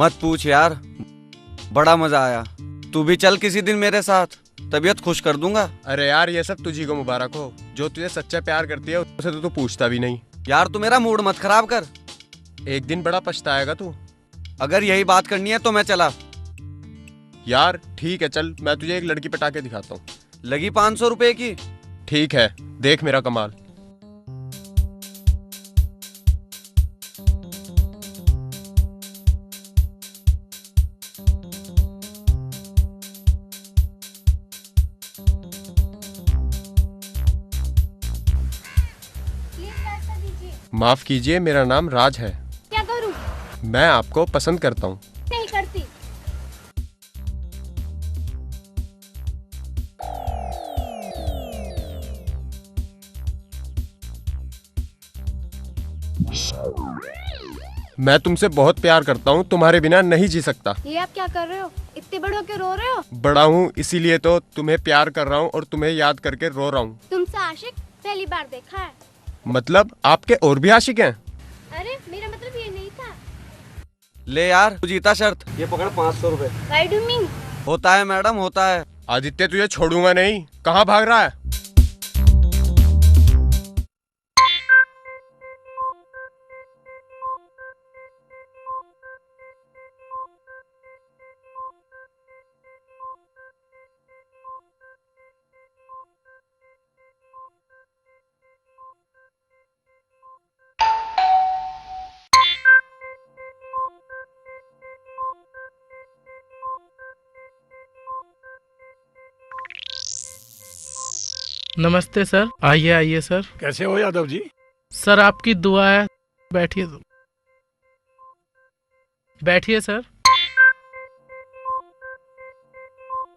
मत पूछ यार, बड़ा मजा आया। तू भी चल किसी दिन मेरे साथ, तबीयत खुश कर दूंगा। अरे यार ये सब तुझी को मुबारक हो, जो तुझे सच्चा प्यार करती है उसे तो तू पूछता भी नहीं। यार तू मेरा मूड मत खराब कर। एक दिन बड़ा पछताएगा तू। अगर यही बात करनी है तो मैं चला। यार ठीक है चल, मैं तुझे एक लड़की पटा के दिखाता हूँ। लगी 500 रुपए की। ठीक है, देख मेरा कमाल। माफ कीजिए, मेरा नाम राज है। क्या करूं? मैं आपको पसंद करता हूँ। नहीं करती। मैं तुमसे बहुत प्यार करता हूँ, तुम्हारे बिना नहीं जी सकता। ये आप क्या कर रहे हो? इतने बड़े होके रो रहे हो? बड़ा हूँ इसीलिए तो तुम्हें प्यार कर रहा हूँ और तुम्हें याद करके रो रहा हूँ। तुमसे आशिक पहली बार देखा है। मतलब आपके और भी आशिक हैं? अरे मेरा मतलब ये नहीं था। ले यार तू जीता शर्त, ये पकड़ 500 रुपए। Why do you mean? होता है मैडम, होता है। आदित्य तुझे छोड़ूंगा नहीं, कहाँ भाग रहा है? नमस्ते सर। आइए आइए सर। कैसे हो यादव जी? सर आपकी दुआ है। बैठिए तो। बैठिए सर।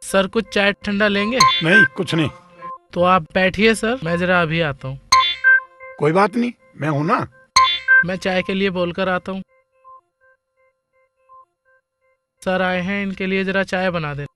सर कुछ चाय ठंडा लेंगे? नहीं कुछ नहीं। तो आप बैठिए सर, मैं जरा अभी आता हूँ। कोई बात नहीं, मैं हूं ना। मैं चाय के लिए बोलकर आता हूँ। सर आए हैं, इनके लिए जरा चाय बना दें।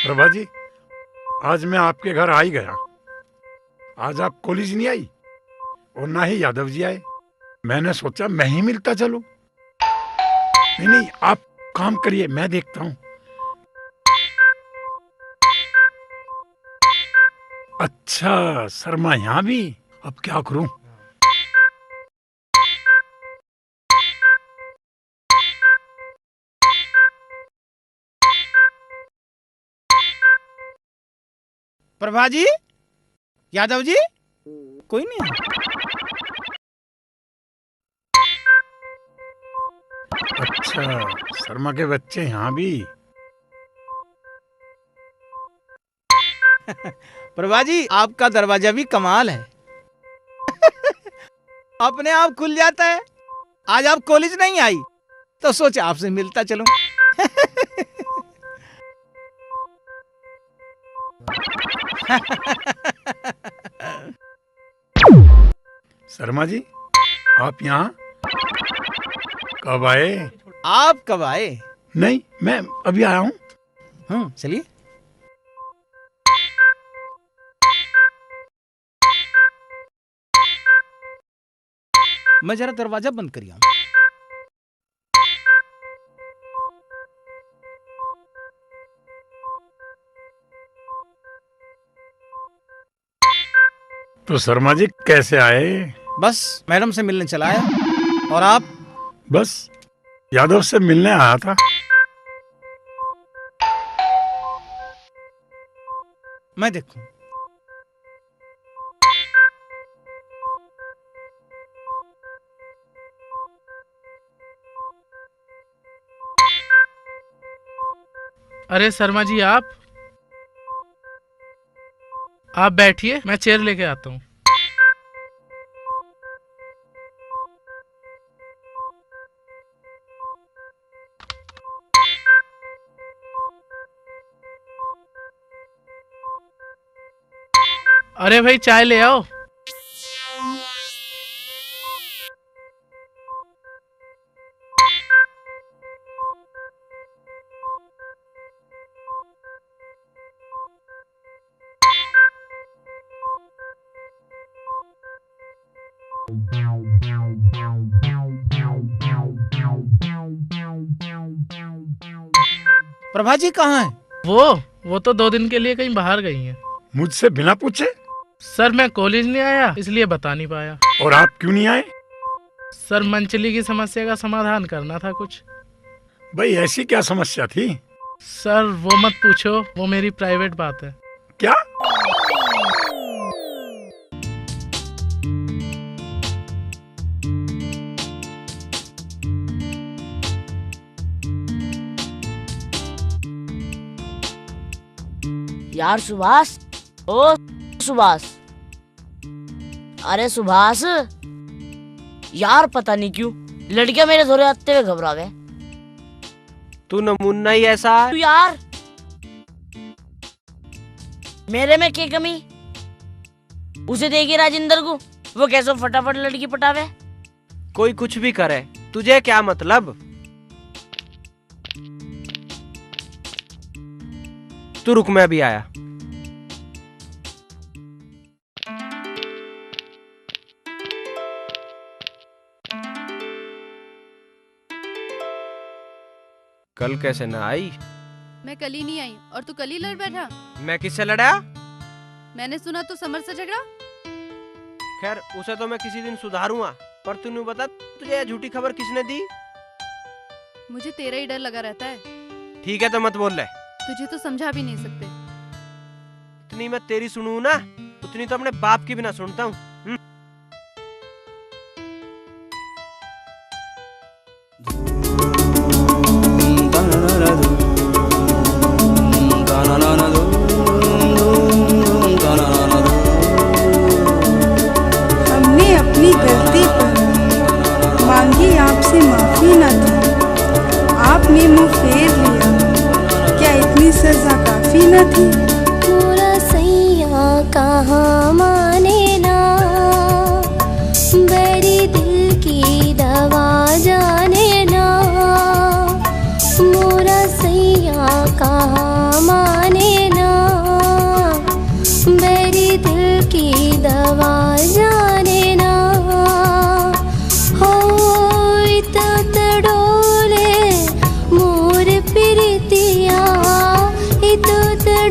प्रभा जी, आज मैं आपके घर आ ही गया। आज आप कॉलेज नहीं आई और ना ही यादव जी आए। मैंने सोचा मैं ही मिलता चलूं। नहीं नहीं, आप काम करिए, मैं देखता हूँ। अच्छा, शर्मा यहाँ भी। अब क्या करूं? प्रभा जी, यादव जी, कोई नहीं है? अच्छा, शर्मा के बच्चे यहाँ भी। प्रभा जी, आपका दरवाजा भी कमाल है। अपने आप खुल जाता है। आज आप कॉलेज नहीं आई तो सोचा आपसे मिलता चलूं। शर्मा जी, आप यहाँ कब आए? आप कब आए? नहीं, मैं अभी आया हूँ। चलिए। मैं जरा दरवाजा बंद करिए। तो शर्मा जी कैसे आए? बस मैडम से मिलने चला आया। और आप? बस यादव से मिलने आया था। मैं देखूं। अरे शर्मा जी, आप बैठिए, मैं चेयर लेके आता हूँ। अरे भाई चाय ले आओ। प्रभा जी कहाँ है? वो तो 2 दिन के लिए कहीं बाहर गई हैं। मुझसे बिना पूछे? सर मैं कॉलेज नहीं आया इसलिए बता नहीं पाया। और आप क्यों नहीं आए? सर मंचली की समस्या का समाधान करना था कुछ। भाई ऐसी क्या समस्या थी? सर वो मत पूछो, वो मेरी प्राइवेट बात है। क्या? यार सुभाष, ओ सुभाष, अरे सुभाष यार, पता नहीं क्यों लड़कियां मेरे धोरे आते हुए घबरावे। तू नमूना ही ऐसा है। तू यार मेरे में क्या कमी? उसे देखिए राजेंद्र को, वो कैसे फटाफट लड़की पटावे। कोई कुछ भी करे, तुझे क्या मतलब? तू रुक, मैं अभी आया। कल कैसे ना आई? मैं कल ही नहीं आई और तू कल ही लड़ बैठा। मैं किससे लड़ा? मैंने सुना तू समर से झगड़ा। खैर उसे तो मैं किसी दिन सुधारूंगा, पर तूने बता तुझे यह झूठी खबर किसने दी? मुझे तेरा ही डर लगा रहता है। ठीक है तो मत बोल ले। तुझे तो समझा भी नहीं सकते। इतनी मैं तेरी सुनूं ना, उतनी तो अपने बाप की भी ना सुनता हूँ। हमने अपनी गलती पर मांगी आपसे माफी न थी, आपने मुंह फेर लिया, क्या इतनी सजा काफी न थी? पूरा सैया कहाँ माने ना, मेरी दिल की दवा जाने ना। मोरा सैया कहाँ माने ना, मेरी दिल की दवा जाने ना। हो इत डोले मोर प्रीतिया, इत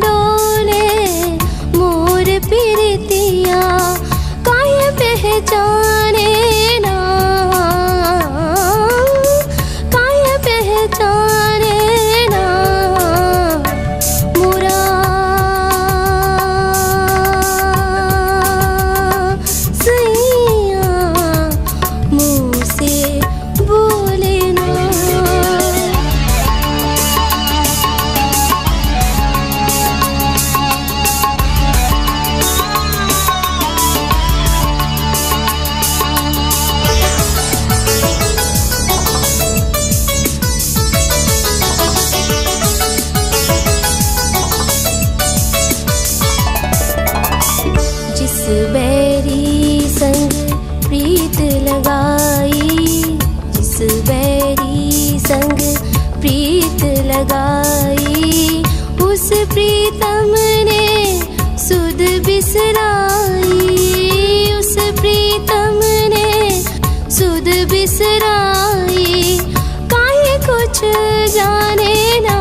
डोले मोर प्रीतिया, काहे पहचाने ना, काहे पहचाने ना। मोरा सैया मुँह से बोले ना। जिस बैरी संग प्रीत लगाई, जिस बैरी संग प्रीत लगाई, उस प्रीतम ने सुध बिसराई, उस प्रीतम ने सुध बिसराई, काहे कुछ जाने ना,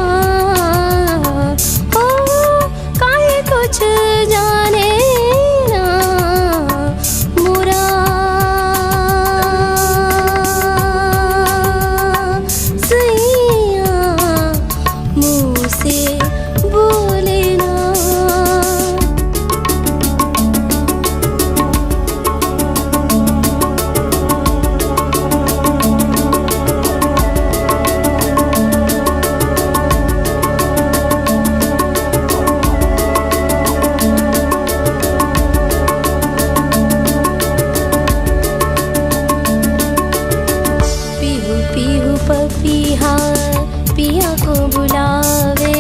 ओ काहे कुछ जाने ना। मोरा सैया मुँह से बोले ना। पीहू पीहू पपीहा पिया को बुलावे,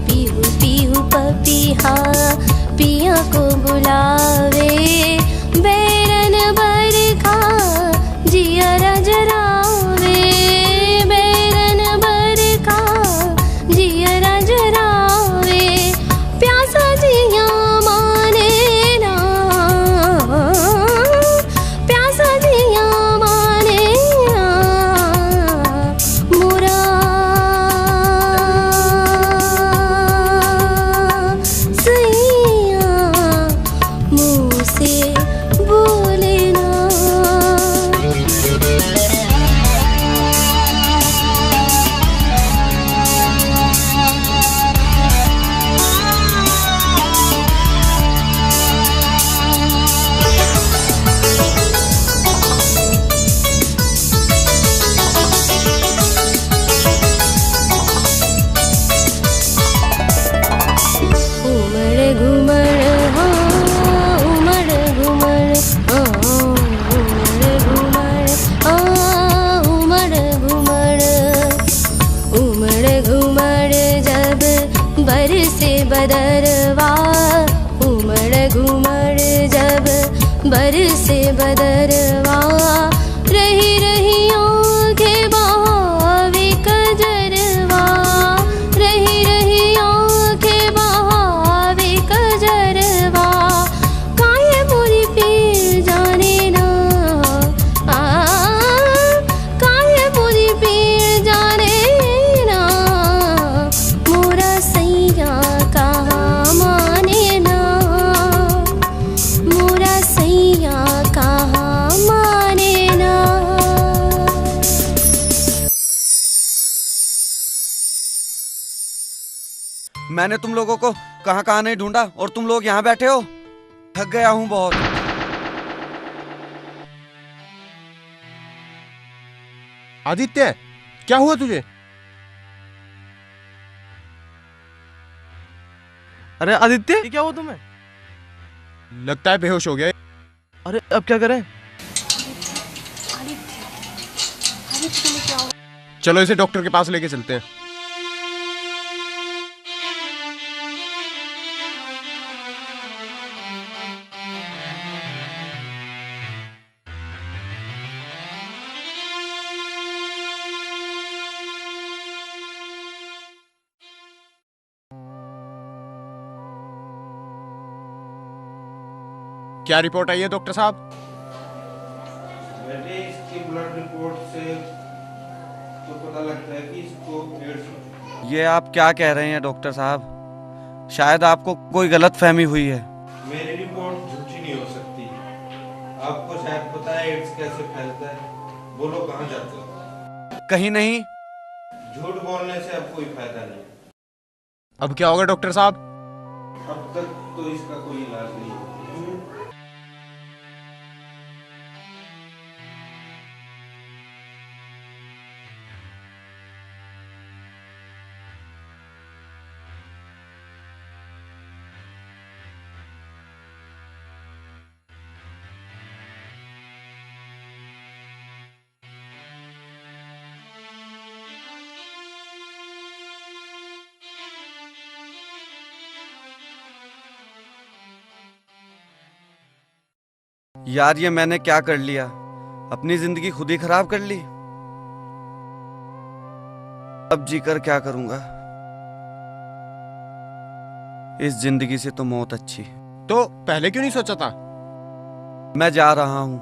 पीहू पीहू पपीहा पिया को बुलावे बैरन बरखा जिया जरावे बैरन बरखा जिया जरावे प्यासा जिया माने ना प्यासा जिया माने ना मोरा सैया मुँह से बोले ना। उमड़ घुमड़ हाँ उमड़ घुमड़ हाँ उमड़ घुमड़ हाँ उमड़ घुमड़ उमड़ घुमड़ जब बरसे बदरवा उमड़ घुमड़ जब बरसे बदरवा रही रही आँखें बहावे कजरवा रही रही आँखें बहावे कजरवा काहे मोरी पीर जाने ना काहे मोरी पीर जाने ना मोरा सैया कहाँ माने ना मोरा सैया कहाँ माने ना। मैंने तुम लोगों को कहाँ कहाँ नहीं ढूंढा और तुम लोग यहाँ बैठे हो। थक गया हूँ बहुत। आदित्य, क्या हुआ तुझे? अरे आदित्य, ये क्या हुआ तुम्हें? लगता है बेहोश हो गया। अरे अब क्या करें? चलो इसे डॉक्टर के पास लेके चलते हैं। क्या रिपोर्ट आई है डॉक्टर साहब? बेटे इसकी ब्लड रिपोर्ट से तो पता लगता है कि इसको एड्स। ये आप क्या कह रहे हैं डॉक्टर साहब? शायद आपको कोई गलत फहमी हुई है। मेरी रिपोर्ट झूठी नहीं हो सकती। आपको शायद पता है एड्स कैसे फैलता है। बोलो कहाँ जाते हो? कहीं नहीं। झूठ बोलने से अब कोई फायदा नहीं। अब क्या होगा डॉक्टर साहब? अब तक तो इसका कोई इलाज नहीं है। यार ये मैंने क्या कर लिया? अपनी जिंदगी खुद ही खराब कर ली। अब जीकर क्या करूंगा? इस जिंदगी से तो मौत अच्छी। तो पहले क्यों नहीं सोचा था? मैं जा रहा हूं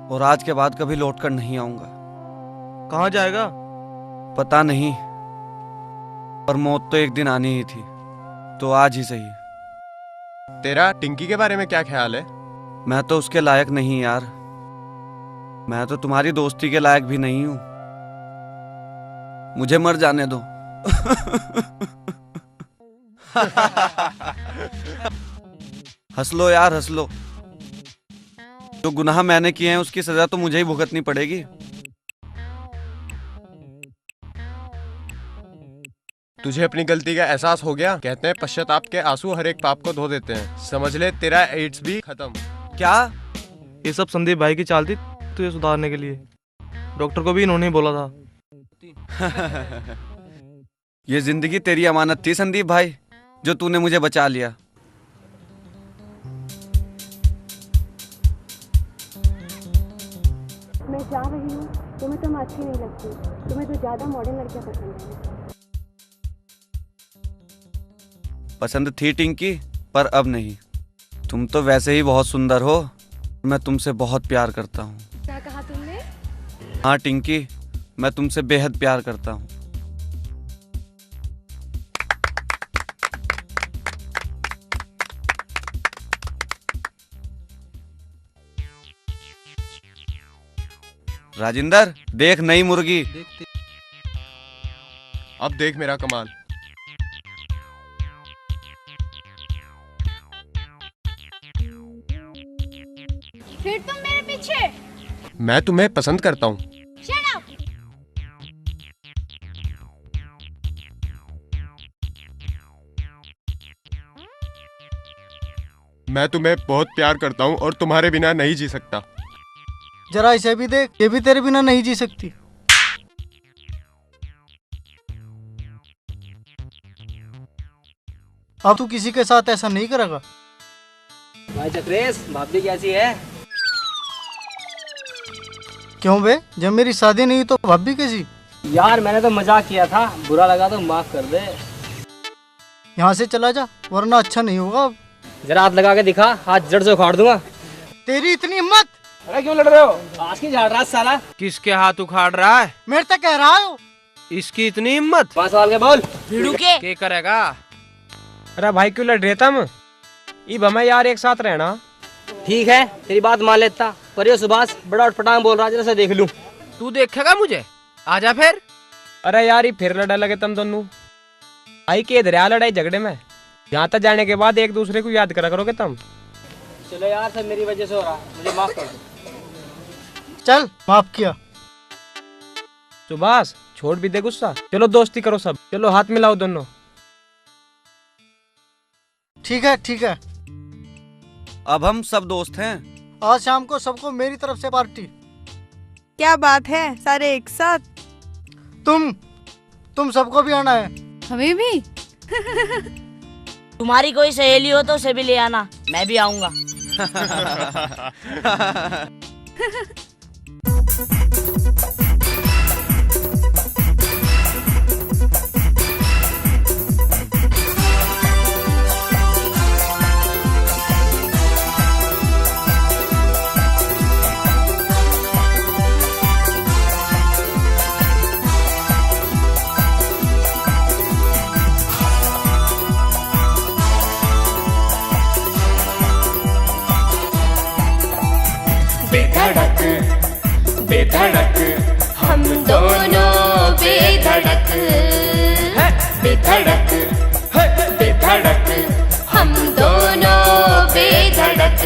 और आज के बाद कभी लौट कर नहीं आऊंगा। कहाँ जाएगा? पता नहीं, पर मौत तो एक दिन आनी ही थी, तो आज ही सही। तेरा टिंकी के बारे में क्या ख्याल है? मैं तो उसके लायक नहीं यार। मैं तो तुम्हारी दोस्ती के लायक भी नहीं हूं। मुझे मर जाने दो। हंस लो यार, हंस लो। जो गुनाह मैंने किए हैं उसकी सजा तो मुझे ही भुगतनी पड़ेगी। तुझे अपनी गलती का एहसास हो गया? कहते हैं पश्चाताप के आंसू हर एक पाप को धो देते हैं। समझ ले तेरा एड्स भी खत्म। क्या? ये सब संदीप भाई की चाल थी तुझे सुधारने के लिए। डॉक्टर को भी इन्होंने ही बोला था। ये जिंदगी तेरी अमानत थी संदीप भाई, जो तूने मुझे बचा लिया। अच्छी नहीं लगती। तुम्हें तो ज्यादा मॉडर्न लड़कियां पसंद है। पसंद थी टिंकी, पर अब नहीं। तुम तो वैसे ही बहुत सुंदर हो। मैं तुमसे बहुत प्यार करता हूँ। क्या कहा तुमने? हाँ टिंकी, मैं तुमसे बेहद प्यार करता हूँ। राजिंदर, देख नई मुर्गी। अब देख मेरा कमाल। फिर तुम मेरे पीछे। मैं तुम्हें पसंद करता हूँ। Shut up! मैं तुम्हें बहुत प्यार करता हूँ और तुम्हारे बिना नहीं जी सकता। जरा इसे भी देख, ये भी तेरे बिना नहीं जी सकती। अब तू किसी के साथ ऐसा नहीं करेगा। भाई चक्रेश, भाभी कैसी है? क्यों बे, जब मेरी शादी नहीं तो भाभी कैसी? यार मैंने तो मजाक किया था, बुरा लगा तो माफ कर दे। यहाँ से चला जा, वरना अच्छा नहीं होगा। अब जरा हाथ लगा के दिखा, हाथ जड़ से उखाड़ दूंगा। तेरी इतनी हिम्मत! अरे क्यों लड़ रहे हो? आज की झाड़ रहा साला। किसके हाथ उखाड़ रहा है? मेरे तक कह रहा हो। इसकी इतनी हिम्मत? 5 साल के बोल। भिड़ू के के करेगा? अरे भाई क्यों लड़ रहे तुम? ई भमा यार एक साथ रहना। ठीक है, तेरी बात मान लेता, पर ये सुभाष बड़ा उठपटांग बोल रहा, जरा से देख लूं। तू देखेगा मुझे? आजा फिर। अरे यार ये फिर लड़ा लगे तुम दोनों। आई के दरिया लड़ाई झगड़े में। यहाँ तक जाने के बाद एक दूसरे को याद करा करोगे तुम। चलो यार, सब मेरी वजह से हो रहा, मुझे माफ कर दो। चल, माफ किया। सुभाष छोड़ भी दे गुस्सा, चलो दोस्ती करो सब, चलो हाथ मिलाओ दोनों। ठीक है, ठीक है। अब हम सब दोस्त हैं। आज शाम को सबको मेरी तरफ से पार्टी। क्या बात है, सारे एक साथ? तुम सबको भी आना है। हमें भी? तुम्हारी कोई सहेली हो तो उसे भी ले आना, मैं भी आऊंगा। बेधड़क बेधड़क हम दोनों बेधड़क बेधड़क बेधड़क हम दोनों बेधड़क।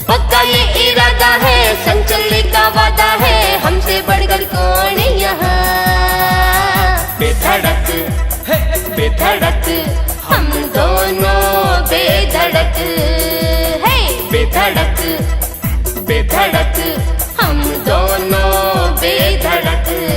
पक्का ये इरादा है, संचल का वादा है, हमसे बढ़कर कौन यहाँ। बेधड़क बेधड़क हम दोनों बेधड़क है। बेधड़क बेधड़क हम दोनों बेधड़क है।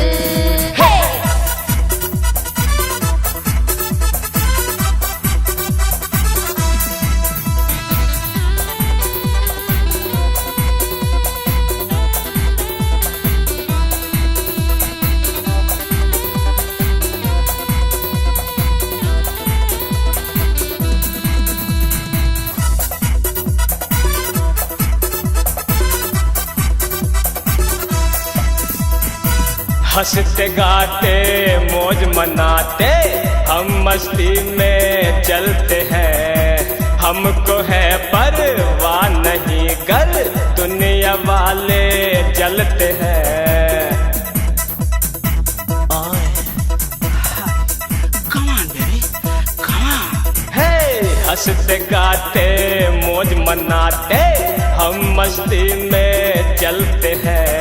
हंसते गाते मौज मनाते हम मस्ती में चलते हैं। हमको है परवाह नहीं, कर दुनिया वाले जलते हैं। हंसते गाते मौज मनाते हम मस्ती में चलते हैं।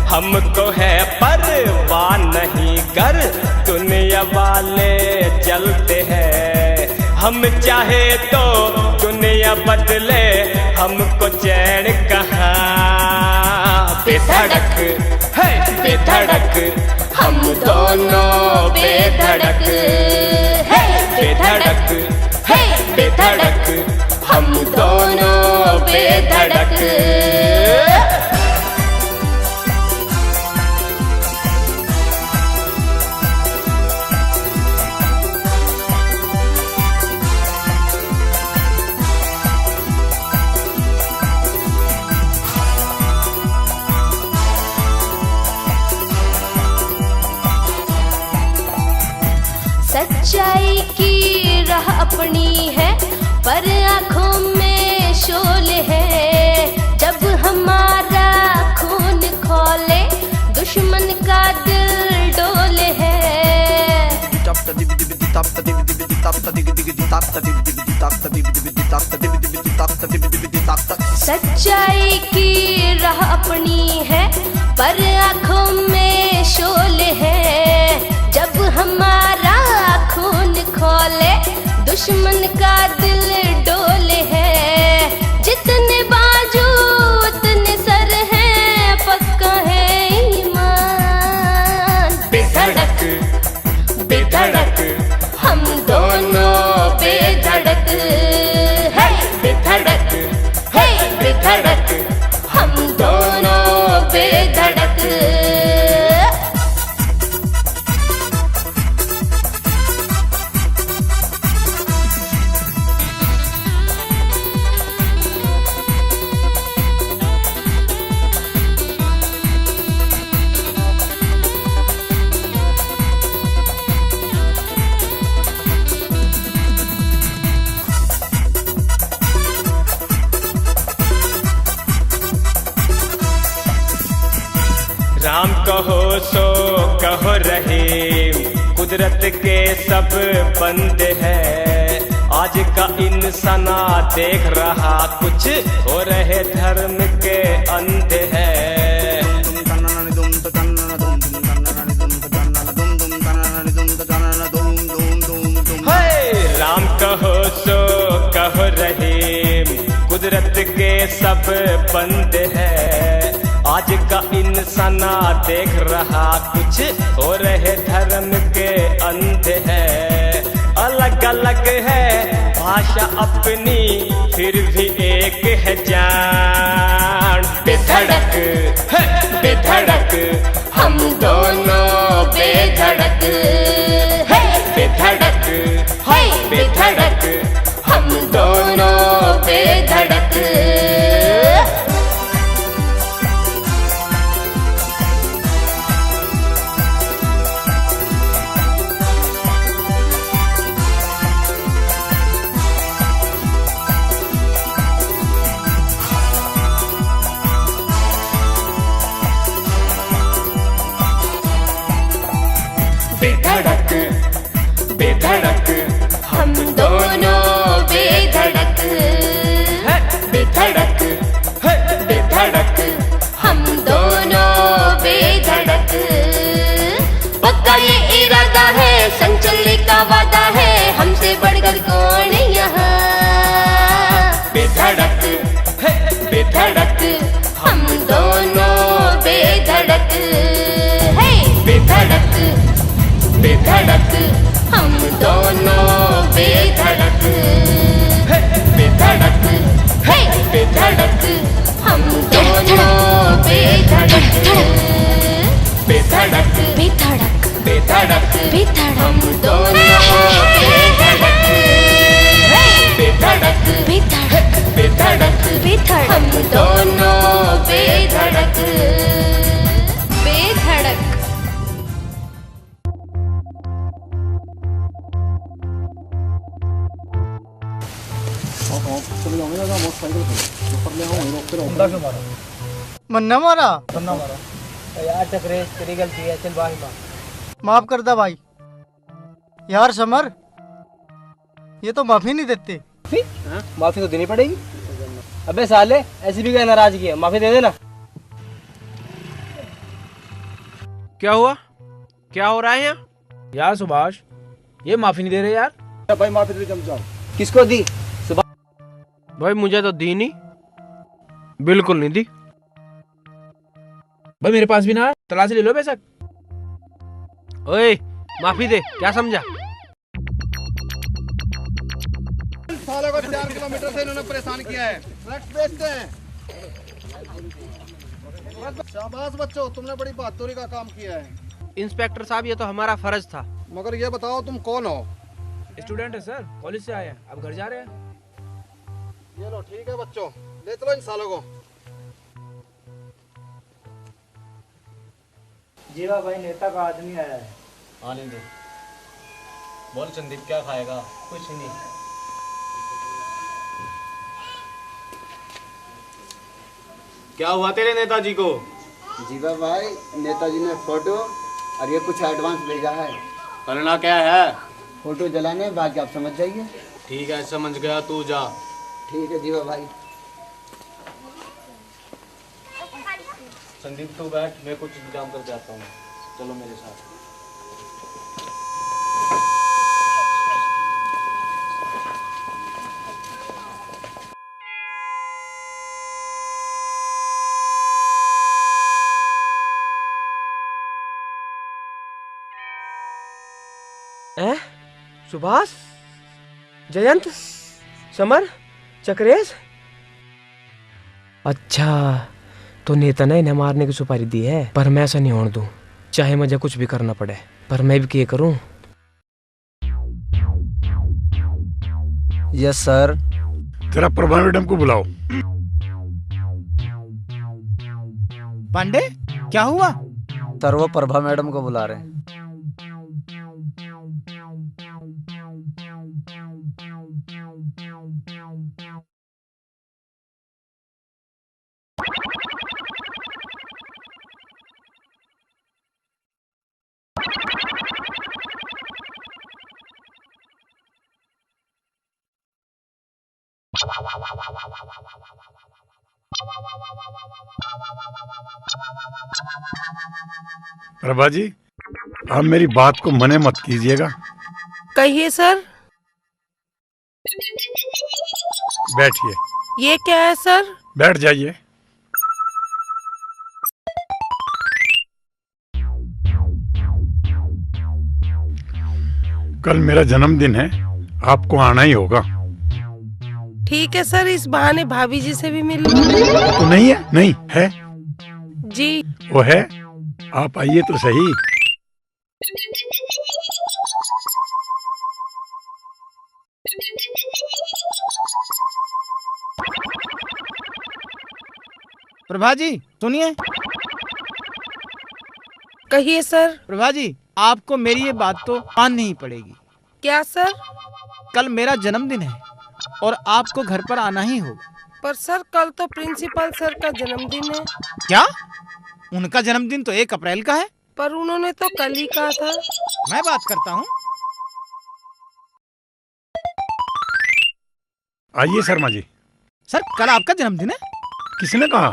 हमको है परवाह नहीं, कर दुनिया वाले जलते हैं। हम चाहे तो दुनिया बदले, हमको चैन कहाँ। बेधड़क है बेधड़क हम दोनों बेधड़क है। बेधड़क है बेधड़क हम दोनों बेधड़क। सच्चाई की राह अपनी है पर आँखों में शोले है। जब हमारा खून खोले दुश्मन का दिल डोले है। सच्चाई की राह अपनी है पर आँखों में शोले है। जब हमारा खून खोले दुश्मन का दिल डोले है। जितने बाजू उतने सर हैं पक्का है ईमान। बेधड़क बेधड़क हम दोनों बेधड़क है। बेधड़क है बेधड़क हम दोनों बेधड़क। राम कहो सो कहो रहीम, कुदरत के सब बंदे हैं। आज का इंसाना देख रहा कुछ हो रहे धर्म के अंधे हैं। राम कहो सो कहो रहीम, कुदरत के सब बंदे हैं। आज का इंसाना देख रहा कुछ हो रहे धर्म के अंधे हैं। अलग अलग है भाषा अपनी फिर भी एक है जान। बेधड़क है बेधड़क हम दोनों बेधड़क है। बेधड़क है बेधड़क हम दोनों बेधड़क। बेधड़क बेधड़क हम दोनों बेधड़क है। बेधड़क है बेधड़क हम दोनों बेधड़क। पक्का ये इरादा है संचली का वादा है हमसे बढ़कर कौन यहाँ। बेधड़क है बेधड़क हम दोनों बेधड़क है। बेधड़क बेधड़क हम दोनों बेधड़क है। बेधड़क है बेधड़क हम दोनों बेधड़क। बेधड़क बेधड़क बेधड़क बेधड़क हम दोनों बेधड़क है। बेधड़क बेधड़क बेधड़क बेधड़क हम दोनों बेधड़क। बेधड़क मन्ना मारा यार चक्रेश तेरी गलती है, चल भाई माफ कर दे भाई। यार समर ये तो माफी नहीं देते। माफी तो देनी पड़ेगी। अबे साले ऐसी भी क्या नाराजगी है, माफी दे देना। क्या हुआ, क्या हो रहा है यहाँ? यार सुभाष ये माफी नहीं दे रहे यार। भाई माफी दे जम जाओ। किसको दी? भाई मुझे तो दी नहीं, बिल्कुल नहीं दी। भाई मेरे पास भी ना, तलाशी ले लो बेशक। ओए माफी दे, क्या समझा? सालों को 4 किलोमीटर से इन्होंने परेशान किया है। ड्रग्स बेचते हैं। शाबाश बच्चों, तुमने बड़ी बहादुरी का काम किया है। इंस्पेक्टर साहब ये तो हमारा फर्ज था। मगर ये बताओ तुम कौन हो? स्टूडेंट है सर, कॉलेज से आए हैं, अब घर जा रहे हैं। ये लो ठीक है बच्चों, ले चलो इन सालों को। जीवा भाई नेता का आदमी आया है, आने दो। बोल संदीप क्या खाएगा? कुछ नहीं। क्या हुआ तेरे नेताजी को? जीवा भाई, नेताजी ने फोटो और ये कुछ एडवांस भेजा है। करना क्या है? फोटो जलाने, बाकी आप समझ जाइए। ठीक है, समझ गया, तू जा। ठीक है जीवा भाई। संदीप तू बैठ, मैं कुछ इंतजाम करके आता हूँ। चलो मेरे साथ। सुभाष, जयंत, समर, चक्रेश। अच्छा, तो नेता ने इन्हें मारने की सुपारी दी है, पर मैं ऐसा नहीं होने दूं, चाहे मुझे कुछ भी करना पड़े। पर मैं भी क्या करूं? Yes sir. जरा प्रभा मैडम को बुलाओ। पांडे, क्या हुआ? सर वो प्रभा मैडम को बुला रहे हैं। प्रभा जी, आप मेरी बात को मने मत कीजिएगा। कहिए सर। बैठिए। ये क्या है सर? बैठ जाइए। कल मेरा जन्मदिन है, आपको आना ही होगा। ठीक है सर, इस बहाने भाभी जी से भी मिल लो। तो नहीं है? नहीं है जी। वो है, आप आइए तो सही। प्रभा जी सुनिए। कहिए सर। प्रभा जी, आपको मेरी ये बात तो माननी ही पड़ेगी। क्या सर? कल मेरा जन्मदिन है और आपको घर पर आना ही होगा। पर सर कल तो प्रिंसिपल सर का जन्मदिन है। क्या? उनका जन्मदिन तो 1 अप्रैल का है। पर उन्होंने तो कल ही कहा था। मैं बात करता हूँ। आइए शर्मा जी। सर कल आपका जन्मदिन है। किसने कहा?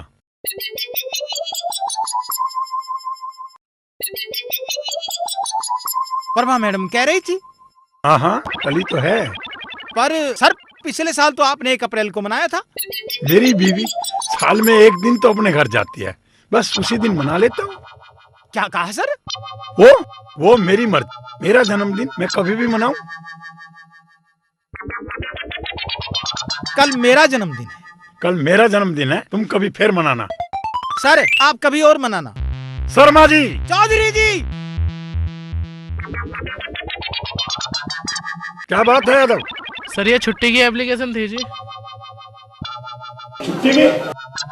प्रभा मैडम कह रही थी। हाँ हाँ, कल ही तो है। पर सर पिछले साल तो आपने 1 अप्रैल को मनाया था। मेरी बीवी साल में 1 दिन तो अपने घर जाती है, बस उसी दिन मना लेता हूँ। क्या कहा सर? वो मेरी मर्जी। मेरा जन्मदिन मैं कभी भी मनाऊं। कल मेरा जन्मदिन है। कल मेरा जन्मदिन है, तुम कभी फिर मनाना। सर आप कभी और मनाना। शर्मा जी। चौधरी जी। क्या बात है यादव? सर ये छुट्टी की एप्लीकेशन थी जी। छुट्टी की?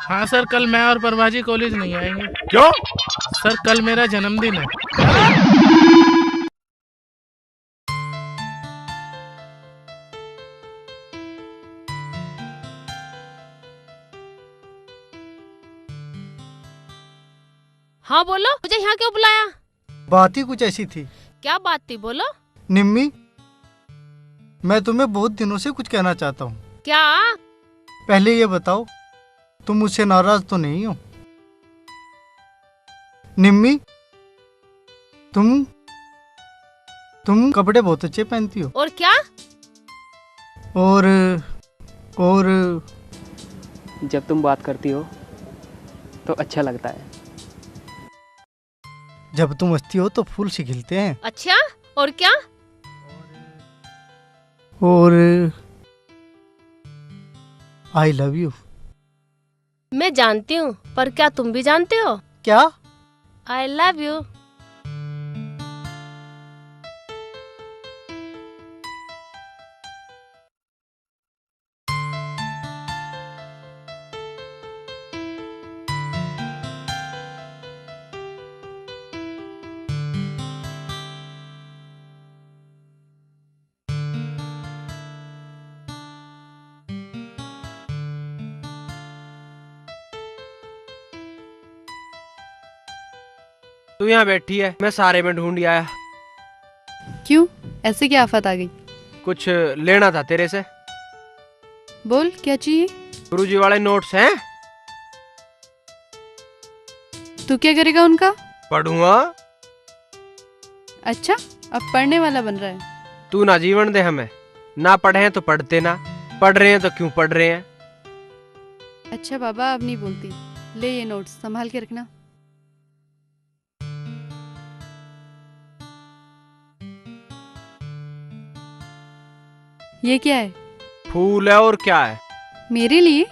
हाँ सर, कल मैं और प्रभा जी कॉलेज नहीं आएंगे। क्यों? सर कल मेरा जन्मदिन है। हाँ बोलो, मुझे यहाँ क्यों बुलाया? बात ही कुछ ऐसी थी। क्या बात थी, बोलो। निम्मी, मैं तुम्हें बहुत दिनों से कुछ कहना चाहता हूँ। क्या? पहले ये बताओ, तुम मुझसे नाराज तो नहीं हो? निम्मी, तुम कपड़े बहुत अच्छे पहनती हो। और क्या? और जब तुम बात करती हो तो अच्छा लगता है। जब तुम हंसती हो तो फूल से खिलते हैं। अच्छा, और क्या? और आई लव यू। मैं जानती हूँ, पर क्या तुम भी जानते हो? क्या? I love you. तू यहाँ बैठी है, मैं सारे में ढूंढ आया। क्यों, ऐसे क्या आफत आ गई? कुछ लेना था तेरे से। बोल, क्या चाहिए? गुरुजी वाले नोट्स हैं। तू क्या करेगा उनका? पढ़ूंगा। अच्छा, अब पढ़ने वाला बन रहा है। तू ना जीवन दे हमें, ना पढ़े हैं तो पढ़ते ना, पढ़ रहे हैं तो क्यों पढ़ रहे हैं। अच्छा बाबा, अब नहीं बोलती। ले ये नोट्स, संभाल के रखना। ये क्या है? फूल है और क्या है? मेरे लिए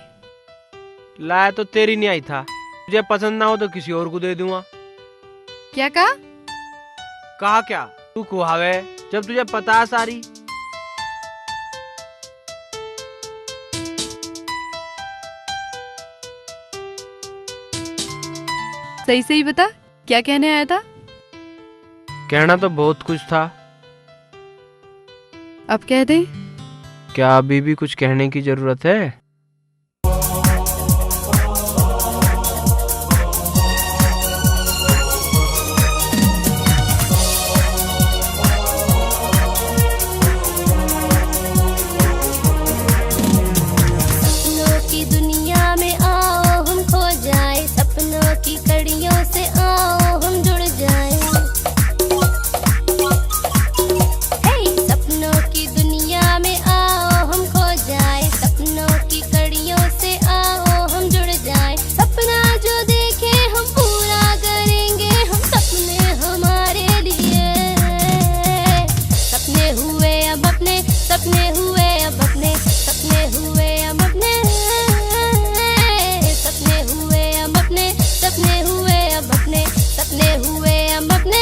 लाया तो तेरी नहीं आई था, तुझे पसंद ना हो तो किसी और को दे दूंगा। क्या कहा? कहा क्या? तू कुहावे जब तुझे पता है सारी। सही सही बता, क्या कहने आया था? कहना तो बहुत कुछ था। अब कह दे। क्या अभी भी कुछ कहने की जरूरत है? सपनों की दुनिया में आओ हम खो जाए, सपनों की कड़ियों से आओ हम जुड़ जाए। हे सपनों की दुनिया में आओ हम खो जाए, सपनों की कड़ियों से आओ हम जुड़ जाए। सपना जो देखे हम पूरा करेंगे, हम सपने हमारे लिए। सपने हुए अब अपने, सपने हुए अब अपने, सपने हुए अब अपने, सपने हुए अब अपने, सपने हुए अब अपने, सपने हुए अब अपने।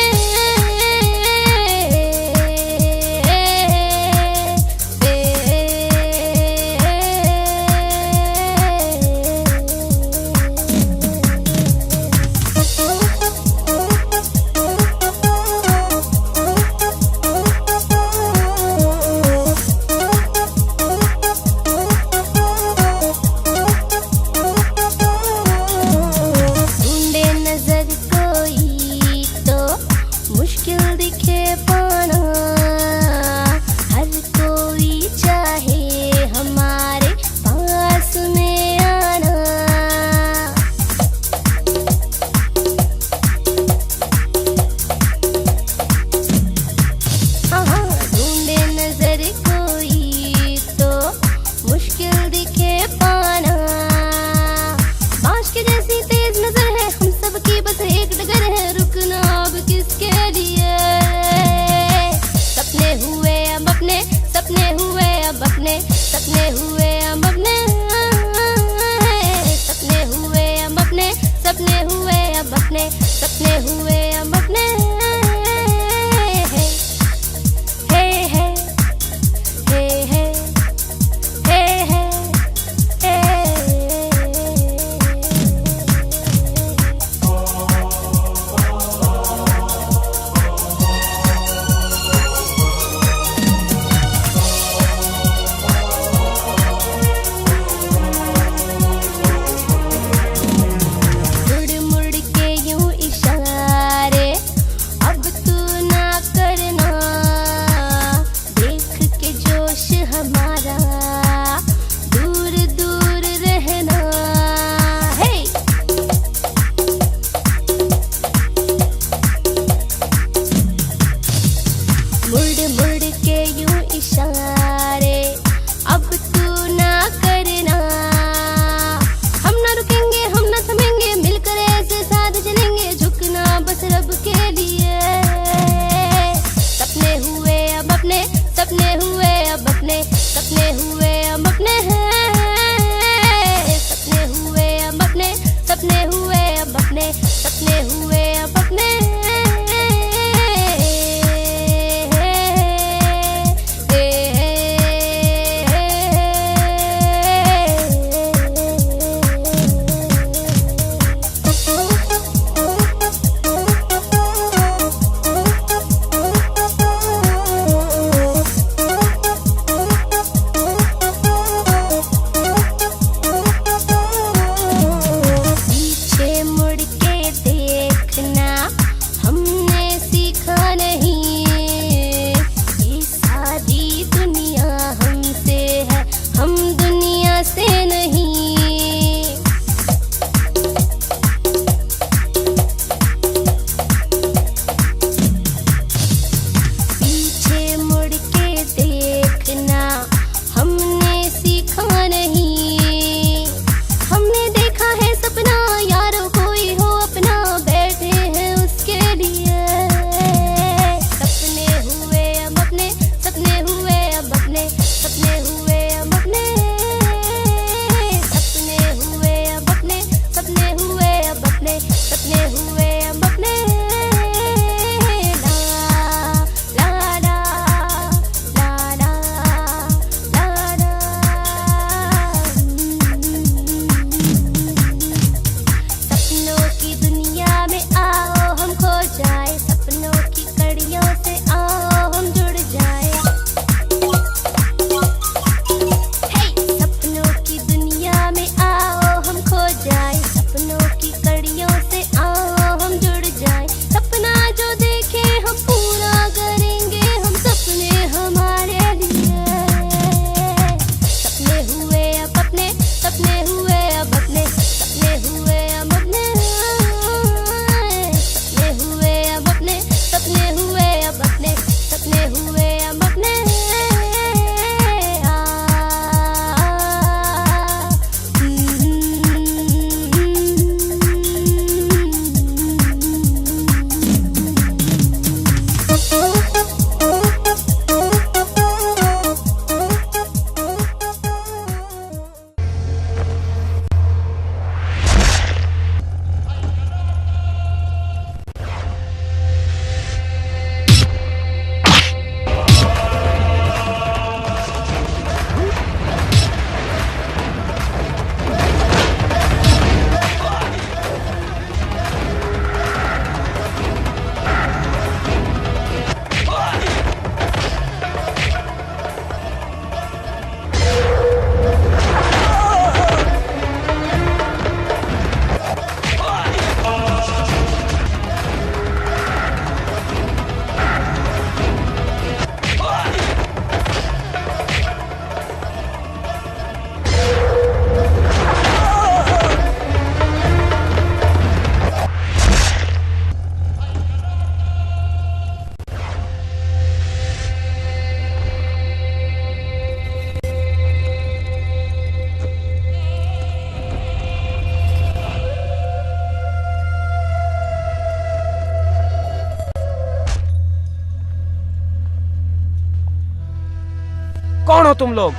कौन हो तुम लोग?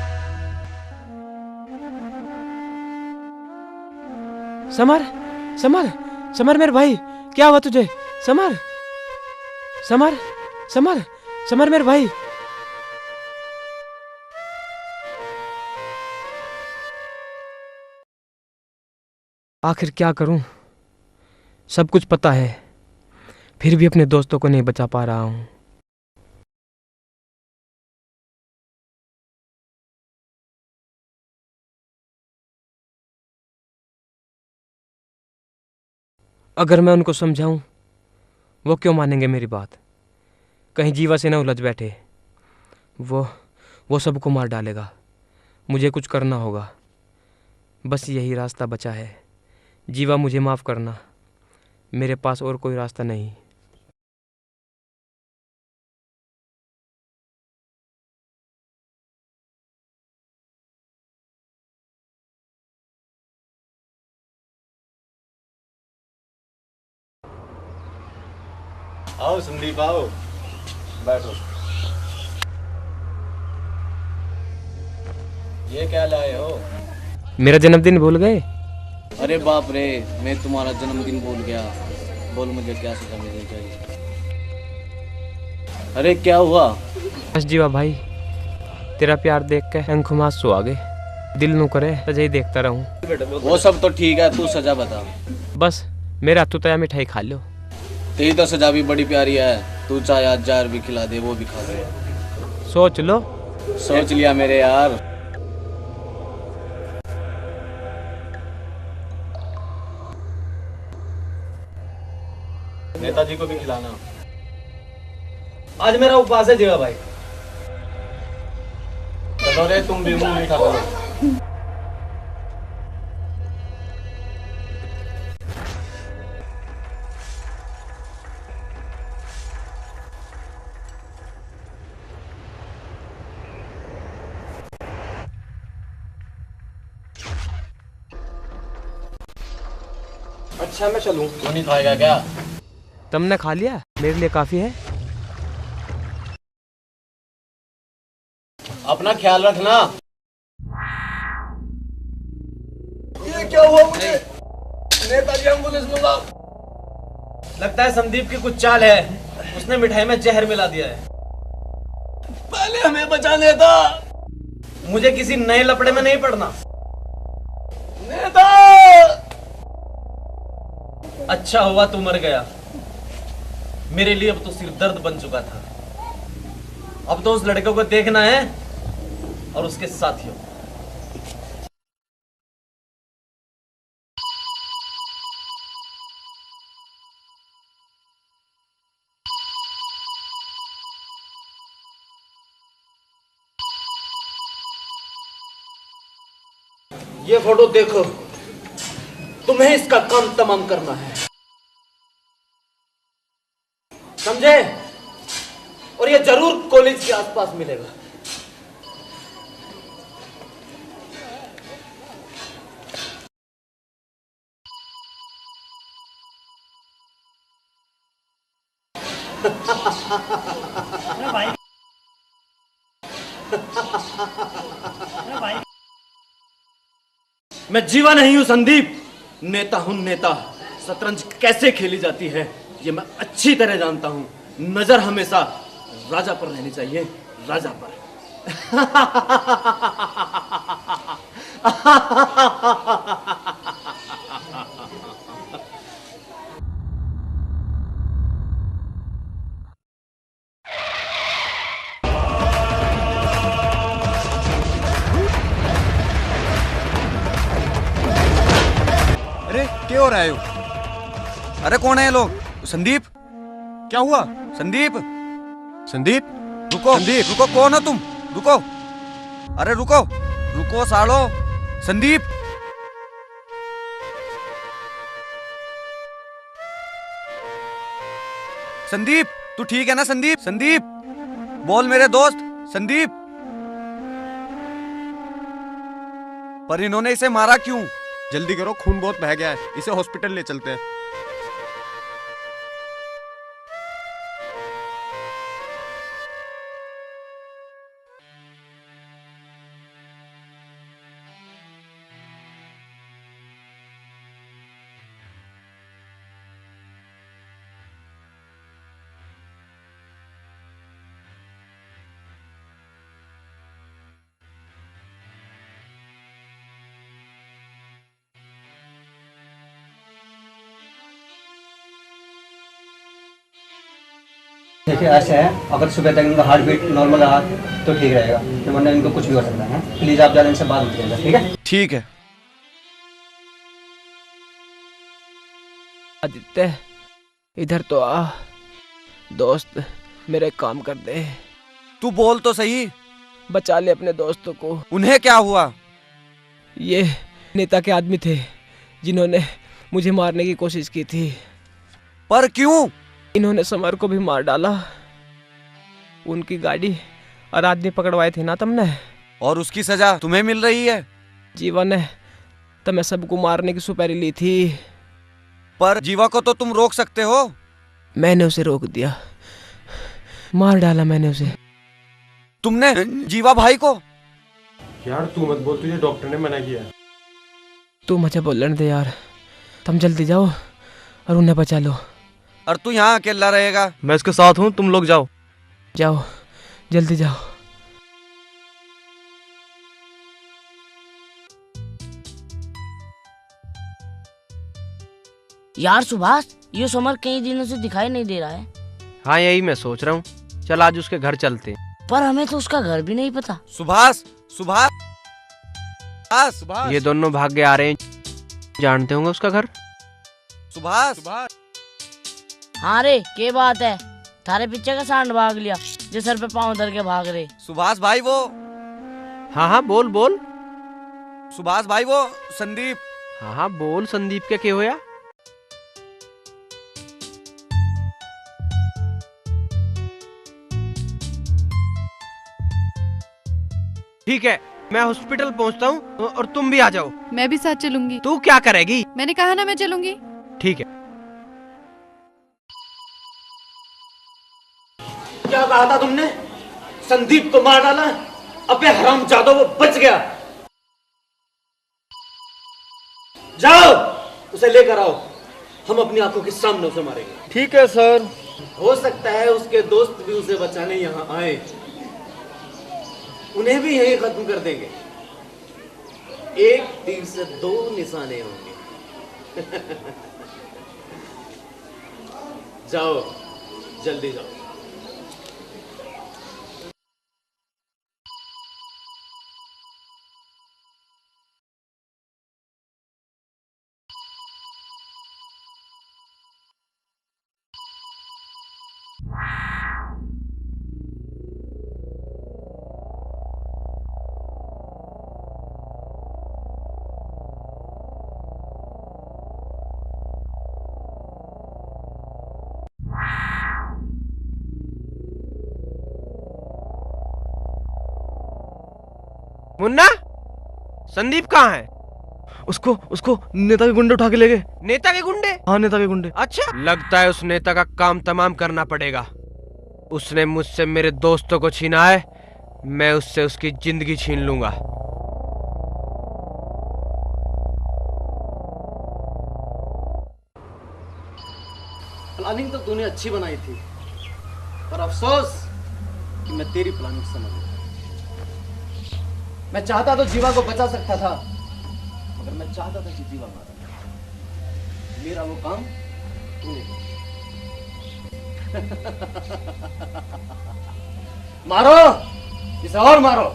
समर, समर, समर मेरे भाई, क्या हुआ तुझे? समर, समर, समर, समर मेरे भाई। आखिर क्या करूं? सब कुछ पता है, फिर भी अपने दोस्तों को नहीं बचा पा रहा हूं। अगर मैं उनको समझाऊं, वो क्यों मानेंगे मेरी बात? कहीं जीवा से ना उलझ बैठे। वो सबको मार डालेगा। मुझे कुछ करना होगा, बस यही रास्ता बचा है। जीवा, मुझे माफ़ करना, मेरे पास और कोई रास्ता नहीं। आओ संदीप, आओ बैठो। ये क्या लाए हो? मेरा जन्मदिन भूल गए? अरे बाप रे, मैं तुम्हारा जन्मदिन भूल गया। बोल मुझे क्या सजा मिलनी चाहिए? अरे क्या हुआ? बस जीवा भाई, तेरा प्यार देख के आंखों में आंसू आ गए। दिल नू करे सजा ही देखता रहूं। वो सब तो ठीक है, तू सजा बता। बस मेरा हाथों तया मिठाई खा लो। तेरी तो सजा भी बड़ी प्यारी है। तू चाहे आज जार भी खिला दे, वो भी खा दे। सोच लो। सोच लिया मेरे यार। नेताजी को भी खिलाना। आज मेरा उपवास है जीवा भाई। चलो रे, तुम भी मुंह मीठा करो। अच्छा मैं चलूं? तू नहीं खाएगा क्या? तुमने खा लिया, मेरे लिए काफी है। अपना ख्याल रखना। ये क्या हुआ मुझे? नेताजी एम्बुलेंस बुलाओ। लगता है संदीप की कुछ चाल है, उसने मिठाई में जहर मिला दिया है। पहले हमें बचा लेता। मुझे किसी नए लपड़े में नहीं पड़ना। नेता! अच्छा हुआ तू मर गया, मेरे लिए अब तो सिर दर्द बन चुका था। अब तो उस लड़के को देखना है और उसके साथियों। ये फोटो देखो, तुम्हें इसका काम तमाम करना है, समझे? और ये जरूर कॉलेज के आसपास मिलेगा। मैं जीवा नहीं हूं संदीप, नेता हूं नेता। शतरंज कैसे खेली जाती है ये मैं अच्छी तरह जानता हूं। नजर हमेशा राजा पर रहनी चाहिए, राजा पर। अरे क्या हो रहा है? अरे कौन है ये लोग? संदीप, क्या हुआ? संदीप, संदीप, रुको संदीप, रुको, कौन हो तुम? रुको, अरे रुको रुको सालो। संदीप, संदीप तू ठीक है ना? संदीप, संदीप बोल मेरे दोस्त। संदीप, पर इन्होंने इसे मारा क्यों? जल्दी करो, खून बहुत बह गया है, इसे हॉस्पिटल ले चलते हैं। देखिए ऐसे है, अगर सुबह तक इनका हार्ट बीट नॉर्मल रहा तो ठीक रहेगा, तो वरना इनको कुछ भी हो सकता है। प्लीज़ आप ज़्यादा इनसे बात मत कीजिएगा, ठीक है? ठीक है। आदित्य इधर तो आ, दोस्त मेरे काम कर दे। तू बोल तो सही। बचा ले अपने दोस्तों को। उन्हें क्या हुआ? ये नेता के आदमी थे जिन्होंने मुझे मारने की कोशिश की थी। पर क्यों? इन्होंने समर को भी मार डाला। उनकी गाड़ी और आदमी पकड़वाए थे ना तुमने। और उसकी सजा तुम्हें मिल रही है। जीवा ने तो मैं सबको मारने की सुपारी ली थी। पर जीवा को तो तुम रोक सकते हो। मैंने उसे रोक दिया, मार डाला मैंने उसे। तुमने जीवा भाई को? यार तू मत बोल, तुझे डॉक्टर ने मना किया। तू मुझे बोलने दे यार। तुम जल्दी जाओ और उन्हें बचा लो। और तू यहाँ अकेला रहेगा? मैं इसके साथ हूँ, तुम लोग जाओ। जाओ जल्दी जाओ। यार सुभाष, ये समर कई दिनों से दिखाई नहीं दे रहा है। हाँ यही मैं सोच रहा हूँ, चल आज उसके घर चलते। पर हमें तो उसका घर भी नहीं पता। सुभाष, सुभाष, सुभाष। ये दोनों भाग के आ रहे हैं, जानते होंगे उसका घर। सुभाष, हाँ रे, क्या बात है? थारे पीछे का सांड भाग लिया जो सर पे पाँव धर के भाग रहे। सुभाष भाई वो। हाँ हाँ बोल बोल। सुभाष भाई वो संदीप। हाँ हाँ बोल, संदीप के क्या होया? ठीक है, मैं हॉस्पिटल पहुंचता हूँ और तुम भी आ जाओ। मैं भी साथ चलूंगी। तू क्या करेगी? मैंने कहा ना मैं चलूंगी। ठीक है। क्या कहा था तुमने? संदीप को मार डाला? अबे हरामजादा, वो बच गया। जाओ उसे लेकर आओ, हम अपनी आंखों के सामने उसे मारेंगे। ठीक है सर। हो सकता है उसके दोस्त भी उसे बचाने यहाँ आए, उन्हें भी यहीं खत्म कर देंगे। एक तीर से दो निशाने होंगे। जाओ जल्दी जाओ। मुन्ना, संदीप कहाँ है? उसको उसको नेता के गुंडे उठा के ले गए। नेता के गुंडे? हाँ नेता के गुंडे। अच्छा, लगता है उस नेता का काम तमाम करना पड़ेगा। उसने मुझसे मेरे दोस्तों को छीना है, मैं उससे उसकी जिंदगी छीन लूंगा। प्लानिंग तो तूने अच्छी बनाई थी, पर अफसोस कि मैं तेरी प्लानिंग समझ गया। मैं चाहता तो जीवा को बचा सकता था, मगर मैं चाहता था कि जीवा मारा। मेरा वो काम तूने किया। मारो इसे, और मारो।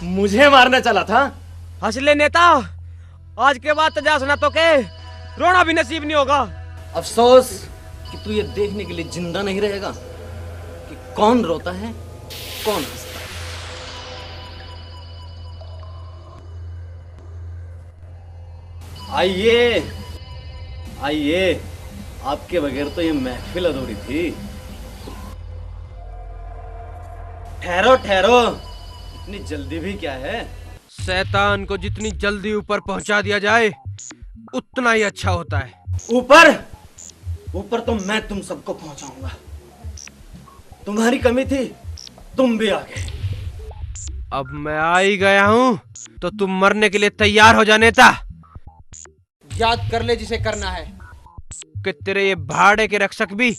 मुझे मारने चला था? हंसले नेता, आज के बाद तजा सुना तो के रोना भी नसीब नहीं होगा। अफसोस कि तू ये देखने के लिए जिंदा नहीं रहेगा कि कौन रोता है कौन हंसता है। आइए आइए, आपके बगैर तो ये महफिल अधूरी थी। ठहरो ठहरो, इतनी जल्दी भी क्या है? शैतान को जितनी जल्दी ऊपर पहुंचा दिया जाए उतना ही अच्छा होता है। ऊपर ऊपर तो मैं तुम सबको पहुंचाऊंगा। तुम्हारी कमी थी, तुम भी आ गए। अब मैं आ ही गया हूँ तो तुम मरने के लिए तैयार हो जा नेता। याद कर ले जिसे करना है। कि तेरे ये भाड़े के रक्षक भी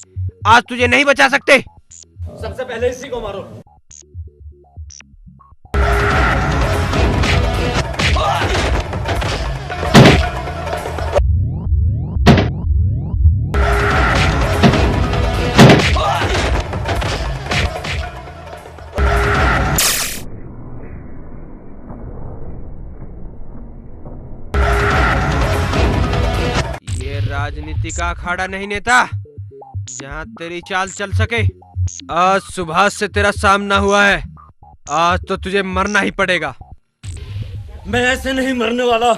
आज तुझे नहीं बचा सकते। सबसे पहले इसी को मारो। राजनीति का अखाड़ा नहीं नेता जहाँ तेरी चाल चल सके। आज सुभाष से तेरा सामना हुआ है, आज तो तुझे मरना ही पड़ेगा। मैं ऐसे नहीं मरने वाला।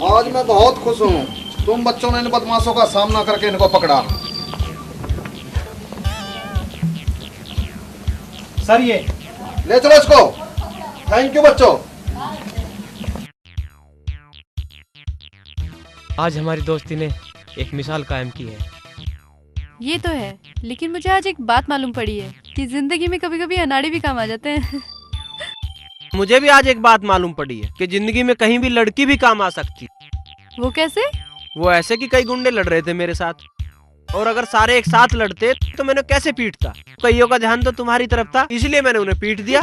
आज मैं बहुत खुश हूँ, तुम बच्चों ने इन बदमाशों का सामना करके इनको पकड़ा। सर ये ले चलो इसको। थैंक यू बच्चों। आज हमारी दोस्ती ने एक मिसाल कायम की है। ये तो है, लेकिन मुझे आज एक बात मालूम पड़ी है कि जिंदगी में कभी कभी अनाड़ी भी काम आ जाते हैं। मुझे भी आज एक बात मालूम पड़ी है कि जिंदगी में कहीं भी लड़की भी काम आ सकती। वो कैसे? वो ऐसे कि कई गुंडे लड़ रहे थे मेरे साथ, और अगर सारे एक साथ लड़ते तो मैंने कैसे पीटता। कईयों का ध्यान तो तुम्हारी तरफ था, इसलिए मैंने उन्हें पीट दिया।